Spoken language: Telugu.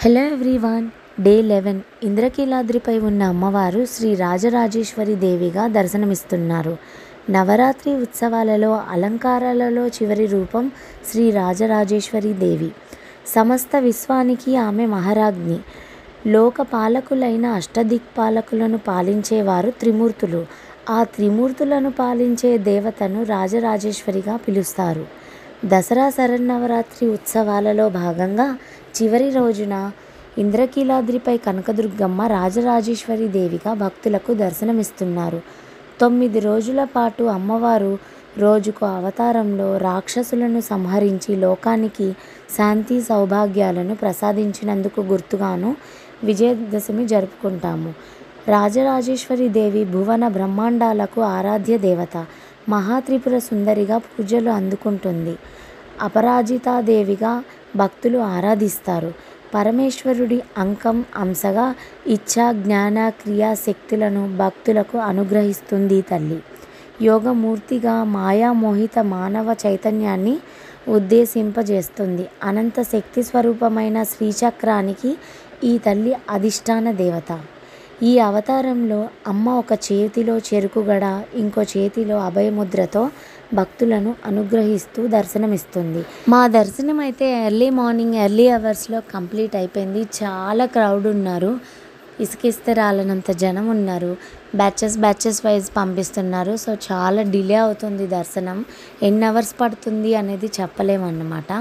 Hello everyone. డే 11 ఇంద్రకీలాద్రిపై ఉన్న అమ్మవారు శ్రీ రాజరాజేశ్వరి దేవిగా దర్శనమిస్తున్నారు. నవరాత్రి ఉత్సవాలలో అలంకారాలలో చివరి రూపం శ్రీ రాజరాజేశ్వరి దేవి. సమస్త విశ్వానికి ఆమె మహారాజ్ఞి. లోకపాలకులైన అష్టదిక్పాలకులను పాలించేవారు త్రిమూర్తులు. ఆ త్రిమూర్తులను పాలించే దేవతను రాజరాజేశ్వరిగా పిలుస్తారు. దసరా శరన్నవరాత్రి ఉత్సవాలలో భాగంగా చివరి రోజున ఇంద్రకీలాద్రిపై కనకదుర్గమ్మ రాజరాజేశ్వరి దేవిగా భక్తులకు దర్శనమిస్తున్నారు. 9 రోజుల పాటు అమ్మవారు రోజుకు అవతారంలో రాక్షసులను సంహరించి లోకానికి శాంతి సౌభాగ్యాలను ప్రసాదించినందుకు గుర్తుగాను విజయదశమి జరుపుకుంటాము. రాజరాజేశ్వరి దేవి భువన బ్రహ్మాండాలకు ఆరాధ్య దేవత. మహాత్రిపుర సుందరిగా పూజలు అందుకుంటుంది. అపరాజితాదేవిగా భక్తులు ఆరాధిస్తారు. పరమేశ్వరుడి అంశగా ఇచ్ఛా జ్ఞాన క్రియా శక్తులను భక్తులకు అనుగ్రహిస్తుంది తల్లి. యోగమూర్తిగా మాయామోహిత మానవ చైతన్యాన్ని ఉద్దేశింపజేస్తుంది. అనంత శక్తి స్వరూపమైన శ్రీచక్రానికి ఈ తల్లి అధిష్టాన దేవత. ఈ అవతారంలో అమ్మ ఒక చేతిలో చెరుకుగడ, ఇంకో చేతిలో అభయముద్రతో భక్తులను అనుగ్రహిస్తూ దర్శనమిస్తుంది. మా దర్శనం అయితే ఎర్లీ అవర్స్లో కంప్లీట్ అయిపోయింది. చాలా క్రౌడ్ ఉన్నారు. ఇసుకిస్తే రాలనంత జనం ఉన్నారు. బ్యాచెస్ వైజ్ పంపిస్తున్నారు. సో చాలా డిలే అవుతుంది దర్శనం. ఎన్ని అవర్స్ పడుతుంది అనేది చెప్పలేమన్నమాట.